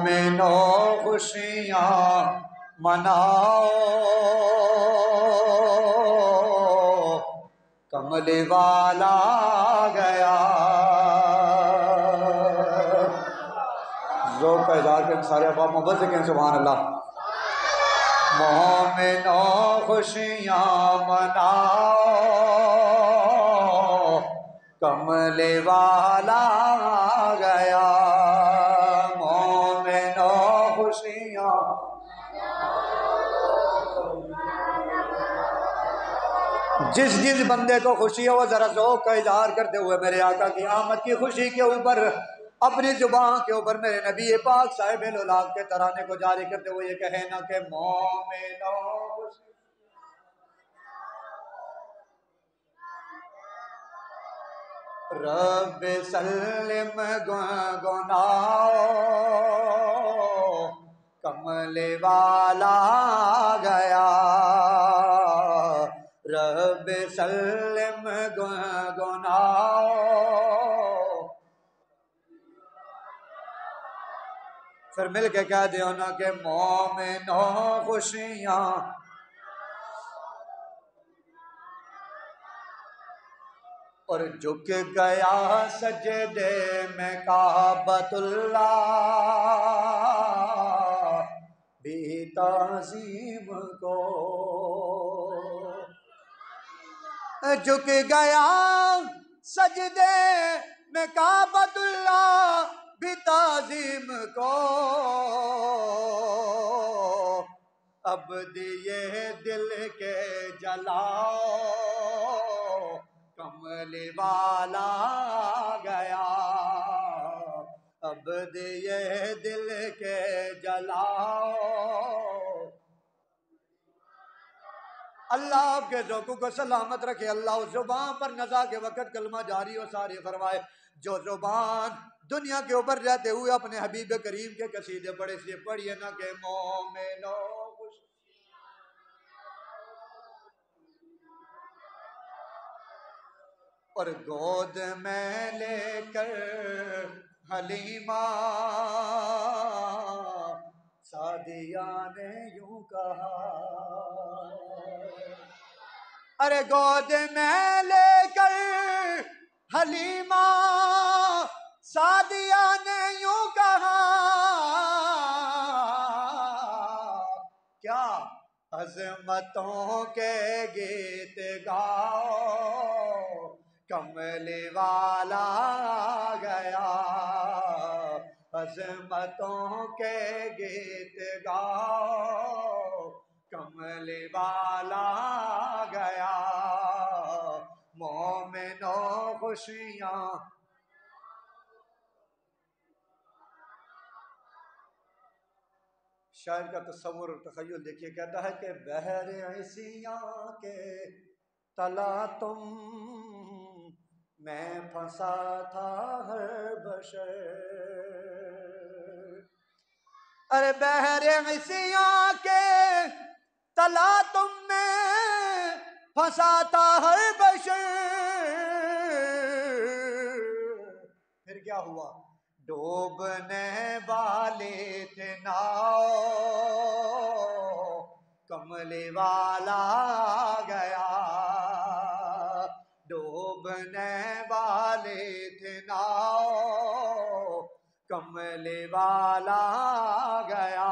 मोमिनो खुशियाँ मनाओ, कमले वाला गया। ज़ोक़ का इज़हार के सारे अहबाब मोहब्बत से कहें सुभान अल्लाह। मोमिनो खुशियाँ मनाओ, कमले वाला गया। मोमिनो खुशियाँ, जिस जिस बंदे को खुशी हो वो जरा ज़ौक़ का इज़हार करते हुए मेरे आका की आमद की खुशी के ऊपर अपनी जुबान के ऊपर मेरे नबी पाक साहिब लुलाक के तराने को जारी करते हुए ये कहे ना कि मोमिनो रब सल्लम गुनाओ, कमले वाला गया। रब सल्लम गुनाओ, फिर मिल के कह दियो ना कि मोमिनो खुशियाँ, और झुक गया सजदे में काबतुल्लाह भी ताज़ीम को। झुक गया सजदे में काबतुल्लाह भी ताज़ीम को, अब दिए दिल के जलाओ, कमले वाला गया। अब दिए दिल के जलाओ, अल्लाह आपके ज़ौक़ों को सलामत रखे। अल्लाह उस ज़ुबान पर नज़ा के वक़्त कलमा जारी और सारी फरमाए जो ज़ुबान दुनिया के ऊपर रहते हुए अपने हबीब करीम के कसीदे पढ़े से पढ़िए ना के मोमिनो। और गोद में लेकर हलीमा सादिया ने यूं कहा, अरे गोद में लेकर हलीमा सादिया ने यूं कहा, क्या अज़मतों के गीत गाओ, कमले वाला गया। अज़मतों के गीत गाओ, कमले वाला गया। मोमिनो खुशियाँ, शायर का तस्वुर और तख़य्युल देखिए, कहता है कि बहरे ऐसियाँ के तला तुम मैं फंसा था हर बशर, अरे बहरे ऐसियाँ के तला तुम में फंसा था हर बशर। फिर क्या हुआ, डूबने वाले थे नाव, कमले वाला गया। डूबने वाले थे नाव, कमले वाला गया।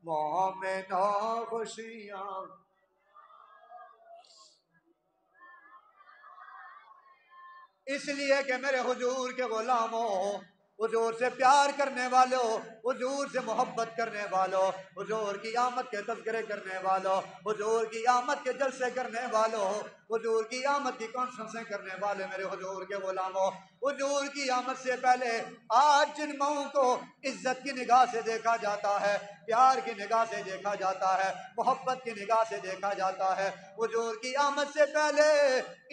मोमिनो खुशियाँ, इसलिए कि मेरे हुजूर के गुलामों, हुजूर से प्यार करने वालों, हुजूर से मोहब्बत करने वालों, हुजूर की आमद के तज़किरे करने वालों, हुजूर की आमद के जलसे करने वालों, हुजूर की आमद की कॉन्फ्रेंसें करने वाले मेरे हुजूर के गुलामों, हुजूर की आमद से पहले आज जिन मऊ को इज्जत की निगाह से देखा जाता है, प्यार की निगाह से देखा जाता है, मोहब्बत की निगाह से देखा जाता है, हुजूर की आमद से पहले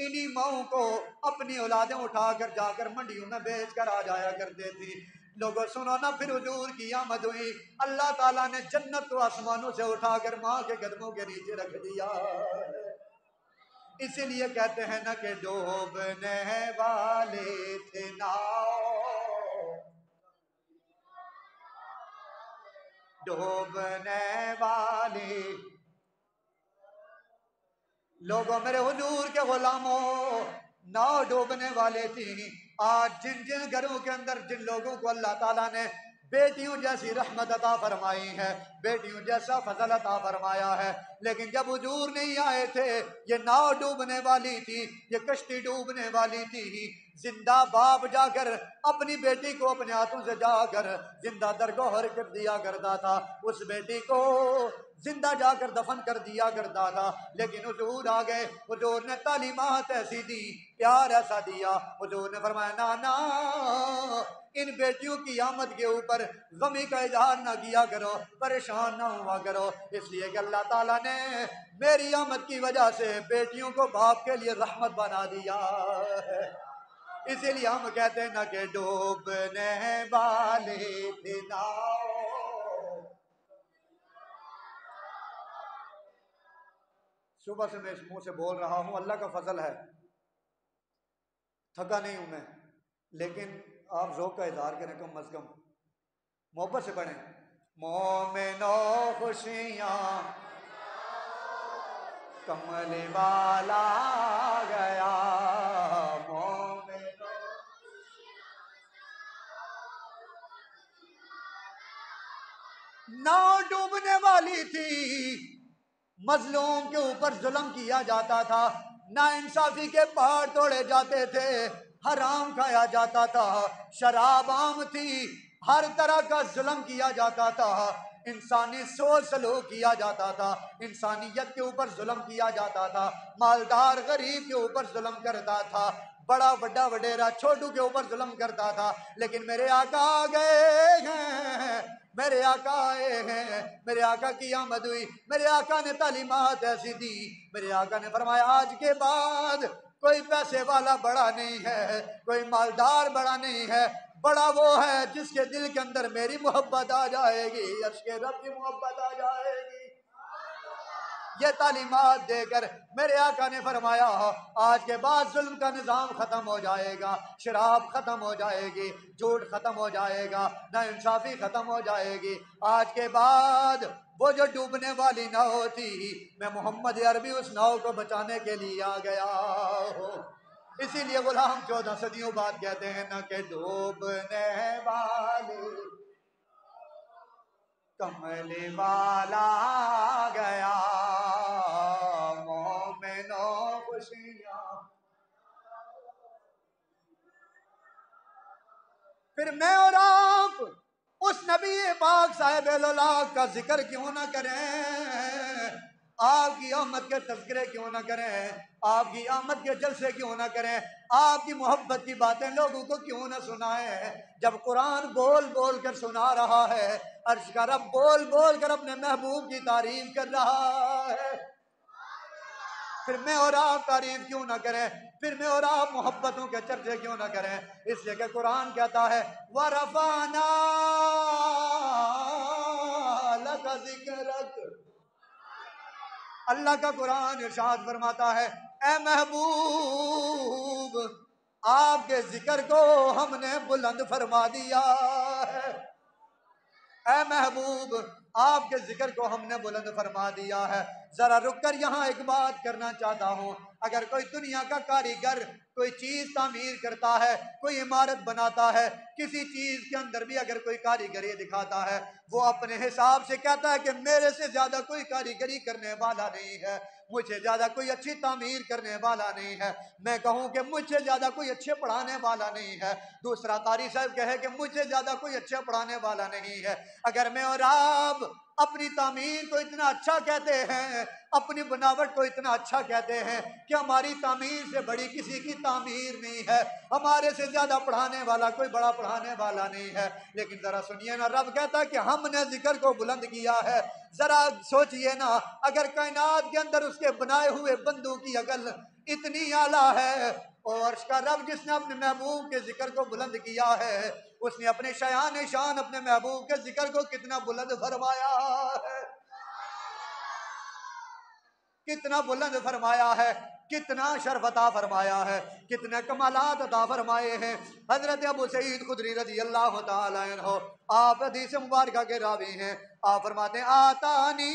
इन्हीं मऊ को अपनी औलादें उठाकर जाकर मंडियों में बेच कर आ जाया करते थी। लोगों सुनो ना, फिर हुजूर की आमद हुई, अल्लाह ताला ने जन्नत को आसमानों से उठाकर माँ के कदमों के नीचे रख दिया। इसीलिए कहते हैं ना कि डूबने वाले थे नाव, डूबने वाली। लोगों मेरे हुजूर के गुलामों, नाव डूबने वाली थी। आज जिन जिन घरों के अंदर जिन लोगों को अल्लाह ताला ने बेटियों जैसी रहमत अता फरमाई है, बेटियों जैसा फजल अता फरमाया है, लेकिन जब हुजूर नहीं आए थे ये नाव डूबने वाली थी, ये कश्ती डूबने वाली थी। जिंदा बाप जाकर अपनी बेटी को अपने हाथों से जाकर जिंदा दरगोहर कर दिया करता था, उस बेटी को जिंदा जाकर दफन कर दिया करता था। लेकिन हुजूर आ गए, हुजूर ने तालीमात ऐसी दी, प्यार ऐसा दिया। हुजूर ने फरमाया ना ना, इन बेटियों की आमद के ऊपर गमी का इजहार ना किया करो, परेशान ना हुआ करो, इसलिए कि अल्लाह ताला ने मेरी आमद की वजह से बेटियों को बाप के लिए रहमत बना दिया है। इसीलिए हम कहते हैं ना कि डूबने वाले थे नाव। सुबह से मैं इस मुंह से बोल रहा हूं, अल्लाह का फजल है, थका नहीं हूं मैं, लेकिन आप ज़ौक़ का इजहार करें, कम अज़ कम मोहब्बत से पढ़ें। मोमिनो खुशियाँ कमले वाला गया, मोमिनो नाव डूबने वाली थी, मजलूम के ऊपर जुल्म किया जाता था, नाइंसाफी के पहाड़ तोड़े जाते थे, हराम खाया जाता था, शराब आम थी, हर तरह का जुल्म किया जाता था, इंसानी सोच सलूक किया जाता था, इंसानियत के ऊपर जुल्म किया जाता था, मालदार गरीब के ऊपर जुल्म करता था, बड़ा बड़ा वडेरा छोटू के ऊपर जुल्म करता था। लेकिन मेरे आका आ गए हैं, मेरे आका आए हैं, मेरे आका की आमद हुई, मेरे आका ने तालीमात ऐसी दी, मेरे आका ने फरमाया आज के बाद कोई पैसे वाला बड़ा नहीं है, कोई मालदार बड़ा नहीं है, बड़ा वो है जिसके दिल के अंदर मेरी मोहब्बत आ जाएगी, अर्श के रब की मोहब्बत आ जाएगी। ये तालीमात देकर मेरे आका ने फरमाया आज के बाद जुल्म का निज़ाम ख़त्म हो जाएगा, शराब ख़त्म हो जाएगी, झूठ ख़त्म हो जाएगा, नाइंसाफ़ी ख़त्म हो जाएगी। आज के बाद वो जो डूबने वाली नाव थी, मैं मोहम्मद अरबी उस नाव को बचाने के लिए आ गया हूँ। इसीलिए गुलाम 14 सदियों बाद कहते हैं ना कि डूबने वाली कमले वाला गया, मोमिनो खुशियाँ। फिर मैं और आप उस नबी पाक साहिब लाख का जिक्र क्यों ना करें, आपकी आमद के तज़किरे क्यों ना करें, आपकी आमद के जलसे क्यों ना करें, आपकी मोहब्बत की बातें लोगों को क्यों ना सुनाएं। जब कुरान बोल बोल कर सुना रहा है, अर्श का रब बोल बोल कर अपने महबूब की तारीफ कर रहा है, फिर मैं और आप तारीफ क्यों ना करें, फिर मैं और आप मोहब्बतों के चर्चे क्यों ना करें। इसलिए कि कुरान कहता है वरफाना लका ज़िक्रक, अल्लाह का कुरान इरशाद फरमाता है ए महबूब आपके जिक्र को हमने बुलंद फरमा दिया है, ए महबूब आपके जिक्र को हमने बुलंद फरमा दिया है। जरा रुक कर यहाँ एक बात करना चाहता हूँ, अगर कोई दुनिया का कारीगर कोई चीज तामीर करता है, कोई इमारत बनाता है, किसी चीज के अंदर भी अगर कोई कारीगरी दिखाता है, वो अपने हिसाब से कहता है कि मेरे से ज्यादा कोई कारीगरी करने वाला नहीं है, मुझे ज्यादा कोई अच्छी तामीर करने वाला नहीं है, मैं कहूँ कि मुझसे ज्यादा कोई अच्छे पढ़ाने वाला नहीं है, दूसरा कारी साहब कहे कि मुझसे ज्यादा कोई अच्छा पढ़ाने वाला नहीं है। अगर मैं और आप अपनी तामीर को इतना अच्छा कहते हैं, अपनी बनावट को इतना अच्छा कहते हैं कि हमारी तामीर से बड़ी किसी की तामीर नहीं है, हमारे से ज्यादा पढ़ाने वाला कोई बड़ा पढ़ाने वाला नहीं है, लेकिन जरा सुनिए ना, रब कहता है कि हमने जिक्र को बुलंद किया है। जरा सोचिए ना, अगर कायनात के अंदर उसके बनाए हुए बंदों की अकल इतनी आला है, और उसका रब जिसने अपने महबूब के जिक्र को बुलंद किया है, उसने अपने शयान शान अपने महबूब के जिक्र को कितना बुलंद फरमाया है, कितना बुलंद फरमाया है। कितना शर्फ अता फरमाया है, कितने कमालात अता फरमाए हैं। हजरत अबू सईद खुदरी रजी अल्लाह तआला अन्हु आप हदीस मुबारक के रावी हैं। आप फरमाते हैं आतानी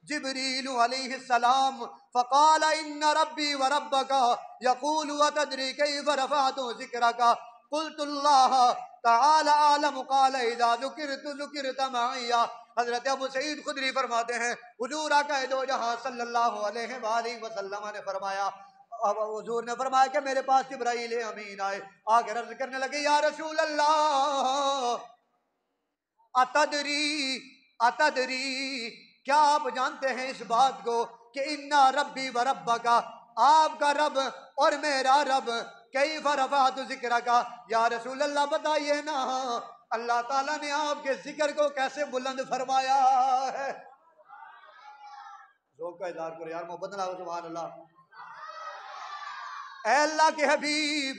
जिब्रील अलैहिस्सलाम फ़क़ाल इन्न रब्बी व रब्बका यक़ूलु अतदरी कैफ़ रफ़अतु ज़िक्रका क़ुल्तुल्लाह तआला आलम क़ाल इज़ा ज़ुकिरतु ज़ुकिरत मइया। हज़रत अबू सईद खुदरी फरमाते हैं हुजूर आका दो जहां सल्लल्लाहु अलैहि वसल्लम ने फरमाया, अब हुजूर ने फरमाया कि मेरे पास जिब्राईल अमीन आए, आकर अर्ज़ करने लगे या रसूल अल्लाह अतदरी अतदरी, क्या आप जानते हैं इस बात को कि इन्ना रब्बी व रब्बका, आपका रब और मेरा रब कैफ़ रफ़अतु ज़िक्रका, या रसूल अल्लाह बताइए ना अल्लाह ताला ने आपके जिक्र को कैसे बुलंद फरमाया है। जोक का इज़हार करो यार, मोहब्बत ना हो, सुभान अल्लाह। ऐ अल्लाह के हबीब,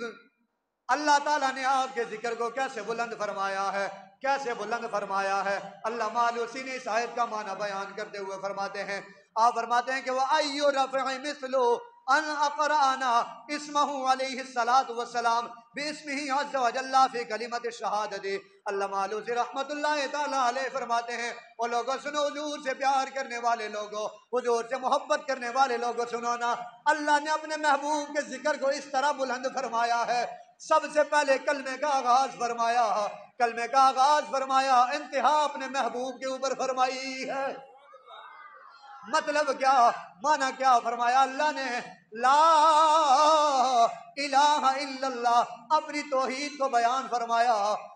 अल्लाह ताला ने आपके जिक्र को कैसे बुलंद फरमाया है, कैसे बुलंद फरमाया है। अल्लाह मालूसी ने इस आयत का माना बयान करते हुए फरमाते हैं, आप फरमाते हैं कि वह अय्यु रफ़अ मिस्लु अन अक़रअना इस्महु अलैहिस्सलातु वस्सलाम बिस्मिही अज़्ज़ा व जल्ला फ़ी कलिमति शहादती। अल्लाह मालूसी रहमतुल्लाहि तआला अलैहि फरमाते हैं, वो लोगों सुनो, हुजूर से प्यार करने वाले लोगों, हुजूर से मोहब्बत करने वाले लोगों सुनो ना, अल्लाह ने अपने महबूब के जिक्र को इस तरह बुलंद फरमाया है। सबसे पहले कलमे का आगाज फरमाया, कलमे का आगाज फरमाया, इंतहा अपने महबूब के ऊपर फरमाई है। मतलब क्या, माना क्या फरमाया अल्लाह ने, ला इलाहा इल्लल्लाह, अपनी तौहीद को बयान फरमाया,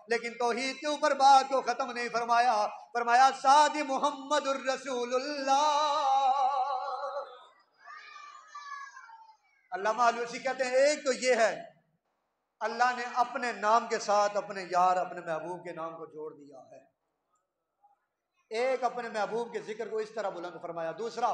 लेकिन तौहीद के ऊपर बात को खत्म नहीं फरमाया, फरमाया सादी मुहम्मदुर रसूलुल्लाह। अल्लाह मालूसी कहते हैं एक तो ये है अल्लाह ने अपने नाम के साथ अपने यार अपने महबूब के नाम को जोड़ दिया है, एक अपने महबूब के जिक्र को इस तरह बुलंद फरमाया। दूसरा